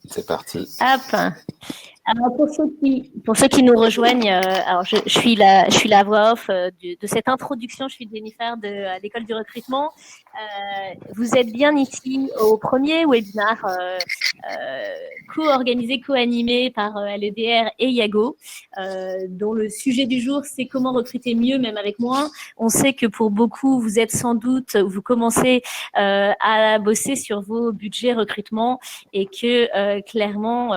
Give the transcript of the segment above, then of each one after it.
C'est parti. Hop. Alors pour ceux qui nous rejoignent, alors je suis la voix off de cette introduction. Je suis Jennifer de l'école du recrutement. Vous êtes bien ici au premier webinaire co-organisé, co-animé par LEDR et Yago, dont le sujet du jour, c'est comment recruter mieux, même avec moins. On sait que pour beaucoup, vous êtes sans doute, vous commencez à bosser sur vos budgets recrutement et que clairement,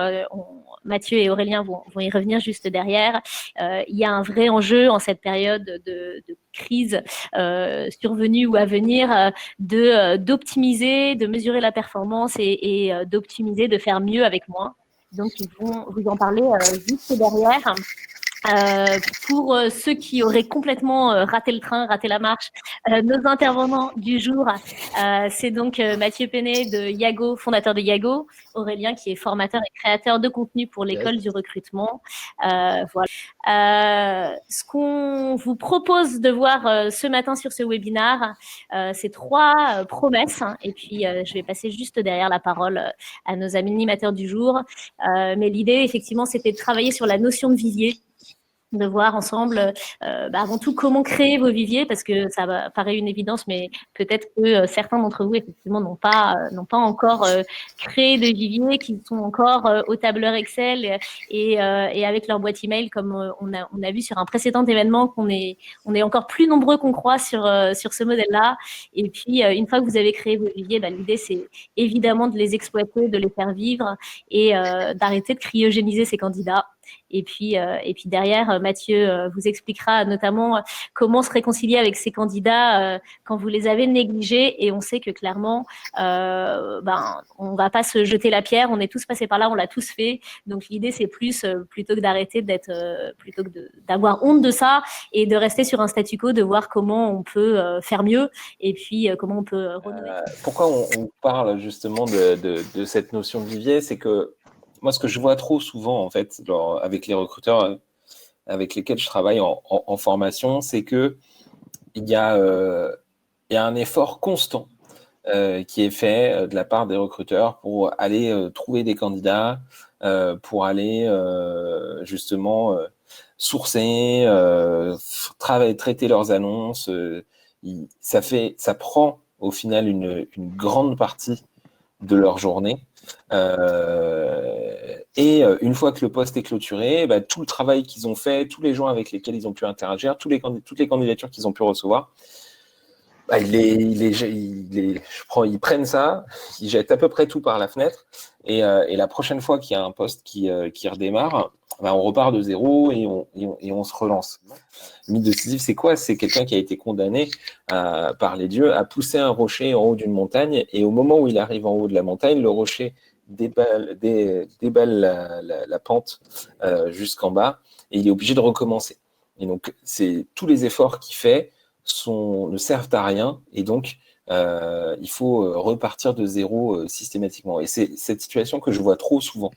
Mathieu et Aurélien vont y revenir juste derrière. Il y a un vrai enjeu en cette période de crise survenue ou à venir d'optimiser, de mesurer la performance et d'optimiser, de faire mieux avec moins. Donc, ils vont vous en parler juste derrière. Pour ceux qui auraient complètement raté le train, raté la marche, nos intervenants du jour, c'est donc Mathieu Penet de Yago, fondateur de Yago, Aurélien qui est formateur et créateur de contenu pour l'école du recrutement. Voilà. Ce qu'on vous propose de voir ce matin sur ce webinaire, c'est 3 promesses. Et puis, je vais passer juste derrière la parole à nos animateurs du jour. Mais l'idée, effectivement, c'était de travailler sur la notion de vivier, de voir ensemble avant tout comment créer vos viviers, parce que ça paraît une évidence, mais peut-être que certains d'entre vous effectivement n'ont pas encore créé de viviers, qui sont encore au tableur Excel et avec leur boîte email, comme on a vu sur un précédent événement, qu'on est encore plus nombreux qu'on croit sur ce modèle-là. Et puis une fois que vous avez créé vos viviers, l'idée c'est évidemment de les exploiter, de les faire vivre et d'arrêter de cryogéniser ces candidats. Et puis derrière, Mathieu vous expliquera notamment comment se réconcilier avec ces candidats quand vous les avez négligés. Et on sait que clairement, on va pas se jeter la pierre. On est tous passés par là, on l'a tous fait. Donc l'idée, c'est plus plutôt que d'arrêter plutôt que d'avoir honte de ça et de rester sur un statu quo, de voir comment on peut faire mieux et puis comment on peut renouer. Pourquoi on parle justement de cette notion de vivier, c'est que moi, ce que je vois trop souvent, en fait, genre, avec les recruteurs avec lesquels je travaille en formation, c'est qu'il y a un effort constant qui est fait de la part des recruteurs pour aller trouver des candidats, pour aller justement sourcer, traiter leurs annonces. Ça prend au final une grande partie de leur journée. Et une fois que le poste est clôturé, tout le travail qu'ils ont fait, tous les gens avec lesquels ils ont pu interagir, toutes les candidatures qu'ils ont pu recevoir, ils prennent ça, ils jettent à peu près tout par la fenêtre, et la prochaine fois qu'il y a un poste qui redémarre, on repart de zéro et on se relance. Le mythe de Sisyphe, c'est quoi? C'est quelqu'un qui a été condamné par les dieux à pousser un rocher en haut d'une montagne, et au moment où il arrive en haut de la montagne, le rocher déballe la pente jusqu'en bas, et il est obligé de recommencer. Et donc, tous les efforts qu'il fait ne servent à rien, et donc il faut repartir de zéro systématiquement. Et c'est cette situation que je vois trop souvent,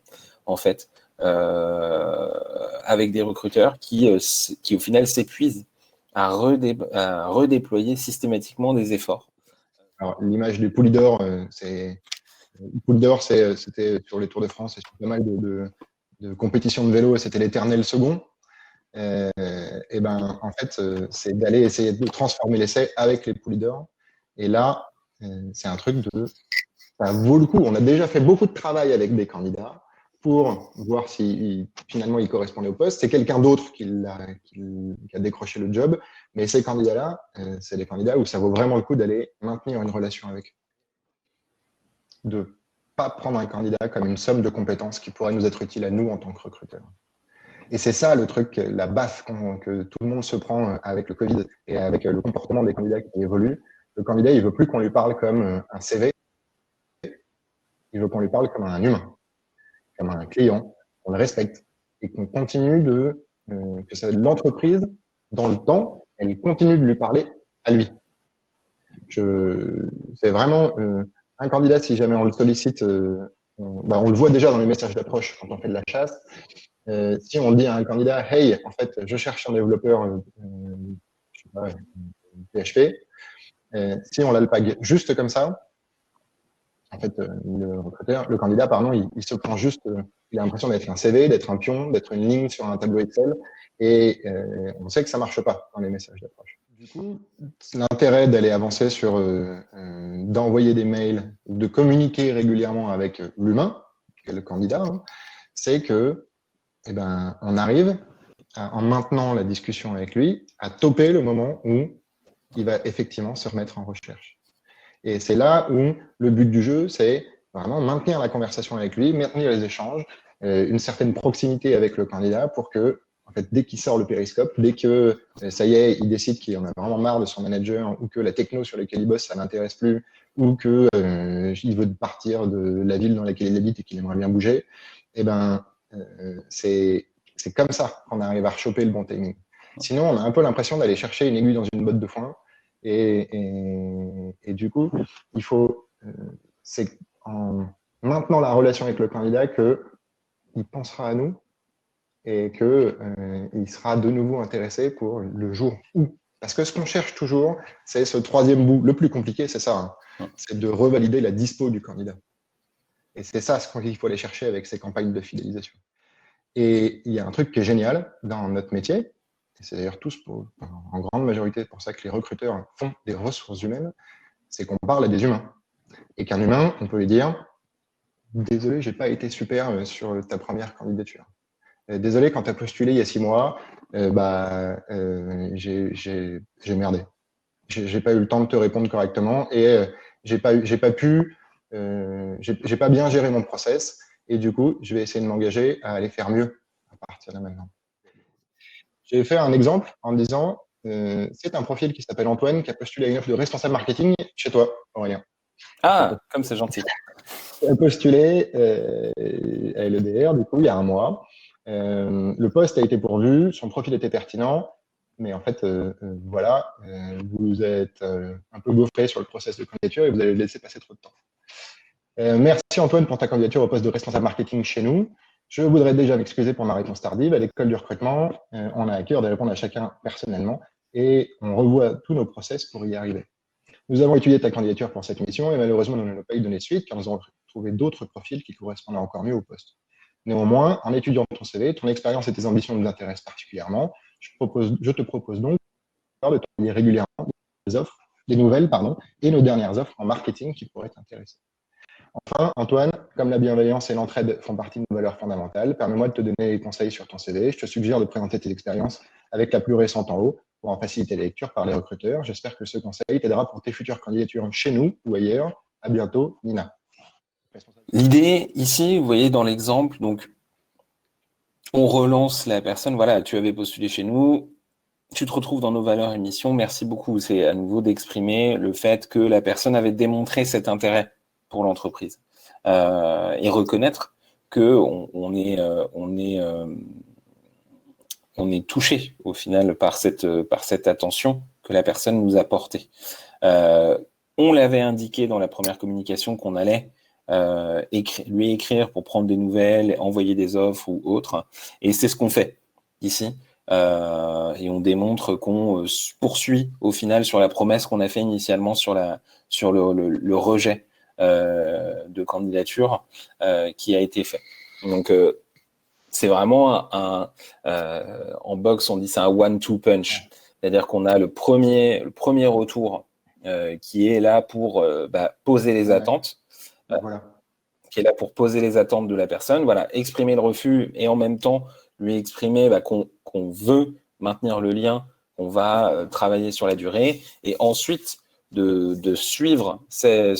en fait, avec des recruteurs qui au final s'épuisent à redéployer systématiquement des efforts. Alors, l'image du pool leader, c'était sur les Tours de France et sur pas mal de compétitions de vélo, c'était l'éternel second. En fait, c'est d'aller essayer de transformer l'essai avec les pool leaders. Et là, c'est un truc ça vaut le coup. On a déjà fait beaucoup de travail avec des candidats pour voir si finalement ils correspondaient au poste. C'est quelqu'un d'autre qui a décroché le job. Mais ces candidats-là, c'est des candidats où ça vaut vraiment le coup d'aller maintenir une relation avec eux. De pas prendre un candidat comme une somme de compétences qui pourrait nous être utile à nous en tant que recruteurs. Et c'est ça le truc, la baffe que tout le monde se prend avec le Covid et avec le comportement des candidats qui évolue. Le candidat, il veut plus qu'on lui parle comme un CV, il veut qu'on lui parle comme un humain, comme un client, qu'on le respecte et qu'on continue que l'entreprise, dans le temps, elle continue de lui parler à lui. C'est vraiment un candidat, si jamais on le sollicite, on le voit déjà dans les messages d'approche quand on fait de la chasse. Si on dit à un candidat, hey, en fait, je cherche un développeur je sais pas, PHP, si on l'alpague juste comme ça, En fait, le candidat, pardon, il se prend juste, il a l'impression d'être un CV, d'être un pion, d'être une ligne sur un tableau Excel, et on sait que ça marche pas dans les messages d'approche. Du coup, l'intérêt d'aller avancer sur, d'envoyer des mails, de communiquer régulièrement avec l'humain, qui est le candidat, hein, c'est que, eh ben, on arrive, en maintenant la discussion avec lui, à toper le moment où il va effectivement se remettre en recherche. Et c'est là où le but du jeu, c'est vraiment maintenir la conversation avec lui, maintenir les échanges, une certaine proximité avec le candidat pour que, en fait, dès qu'il sort le périscope, dès que ça y est, il décide qu'il en a vraiment marre de son manager ou que la techno sur laquelle il bosse, ça l'intéresse plus ou que il veut partir de la ville dans laquelle il habite et qu'il aimerait bien bouger, eh ben, c'est comme ça qu'on arrive à choper le bon timing. Sinon, on a un peu l'impression d'aller chercher une aiguille dans une botte de foin. Et du coup, il faut, c'est en maintenant la relation avec le candidat qu'il pensera à nous et qu'il sera de nouveau intéressé pour le jour où. Parce que ce qu'on cherche toujours, c'est ce troisième bout. Le plus compliqué, c'est ça, hein, c'est de revalider la dispo du candidat. Et c'est ça ce qu'il faut aller chercher avec ces campagnes de fidélisation. Et il y a un truc qui est génial dans notre métier, et c'est d'ailleurs en grande majorité pour ça que les recruteurs font des ressources humaines, c'est qu'on parle à des humains. Et qu'un humain, on peut lui dire « Désolé, j'ai pas été super sur ta première candidature. Désolé, quand tu as postulé il y a 6 mois, j'ai merdé. J'ai pas eu le temps de te répondre correctement et j'ai pas bien géré mon process. Et du coup, je vais essayer de m'engager à aller faire mieux à partir de maintenant. » J'ai fait un exemple en disant c'est un profil qui s'appelle Antoine qui a postulé à une offre de responsable marketing chez toi, Aurélien. Ah, comme c'est gentil. Il a postulé à LEDR, du coup, il y a un mois. Le poste a été pourvu, son profil était pertinent, mais en fait, voilà, vous êtes un peu gaufré sur le process de candidature et vous allez laisser passer trop de temps. Merci Antoine pour ta candidature au poste de responsable marketing chez nous. Je voudrais déjà m'excuser pour ma réponse tardive. À l'école du recrutement, on a à cœur de répondre à chacun personnellement et on revoit tous nos process pour y arriver. Nous avons étudié ta candidature pour cette mission et malheureusement, nous n'avons pas eu donné suite car nous avons trouvé d'autres profils qui correspondaient encore mieux au poste. Néanmoins, en étudiant ton CV, ton expérience et tes ambitions nous intéressent particulièrement. Je te propose donc de travailler régulièrement des nouvelles, et nos dernières offres en marketing qui pourraient t'intéresser. Enfin, Antoine, comme la bienveillance et l'entraide font partie de nos valeurs fondamentales, permets-moi de te donner des conseils sur ton CV. Je te suggère de présenter tes expériences avec la plus récente en haut pour en faciliter la lecture par les recruteurs. J'espère que ce conseil t'aidera pour tes futures candidatures chez nous ou ailleurs. À bientôt, Nina. L'idée ici, vous voyez dans l'exemple, donc on relance la personne. Voilà, tu avais postulé chez nous. Tu te retrouves dans nos valeurs et missions. Merci beaucoup. C'est à nouveau d'exprimer le fait que la personne avait démontré cet intérêt pour l'entreprise et reconnaître que on est touché au final par cette attention que la personne nous a portée. On l'avait indiqué dans la première communication qu'on allait lui écrire pour prendre des nouvelles, envoyer des offres ou autre, et c'est ce qu'on fait ici. Et on démontre qu'on poursuit au final sur la promesse qu'on a fait initialement sur le rejet de candidature qui a été fait. Donc c'est vraiment en boxe on dit c'est un one-two punch, c'est-à-dire qu'on a le premier retour qui est là pour poser les attentes, Voilà. qui est là pour poser les attentes de la personne, voilà, exprimer le refus et en même temps lui exprimer qu'on veut maintenir le lien, qu'on va travailler sur la durée, et ensuite de suivre cette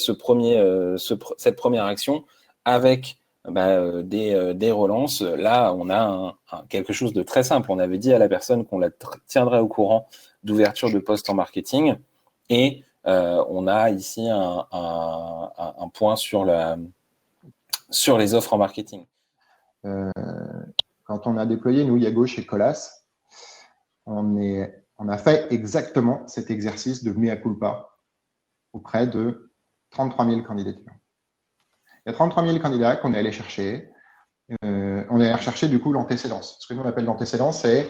première action avec des relances. Là, on a quelque chose de très simple. On avait dit à la personne qu'on la tiendrait au courant d'ouverture de poste en marketing, et on a ici un point sur les offres en marketing. Quand on a déployé, nous, Yago, chez Colas, on a fait exactement cet exercice de mea culpa auprès de 33 000 candidatures. Il y a 33 000 candidats qu'on est allé chercher. On est allé chercher, du coup, l'antécédence. Ce que nous, on appelle l'antécédence, c'est,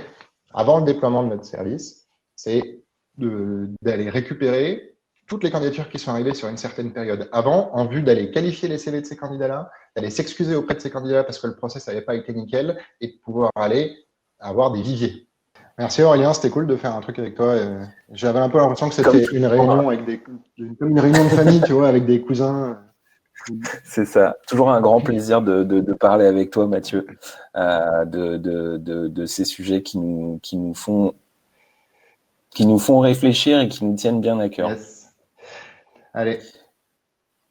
avant le déploiement de notre service, c'est d'aller récupérer toutes les candidatures qui sont arrivées sur une certaine période avant, en vue d'aller qualifier les CV de ces candidats-là, d'aller s'excuser auprès de ces candidats parce que le process n'avait pas été nickel, et de pouvoir aller avoir des viviers. Merci Aurélien, c'était cool de faire un truc avec toi. J'avais un peu l'impression que c'était une réunion comme une réunion de famille, tu vois, avec des cousins. C'est ça. Toujours un grand plaisir de parler avec toi, Mathieu, de ces sujets qui nous font réfléchir et qui nous tiennent bien à cœur. Yes. Allez.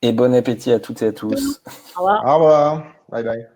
Et bon appétit à toutes et à tous. Au revoir. Au revoir. Bye bye.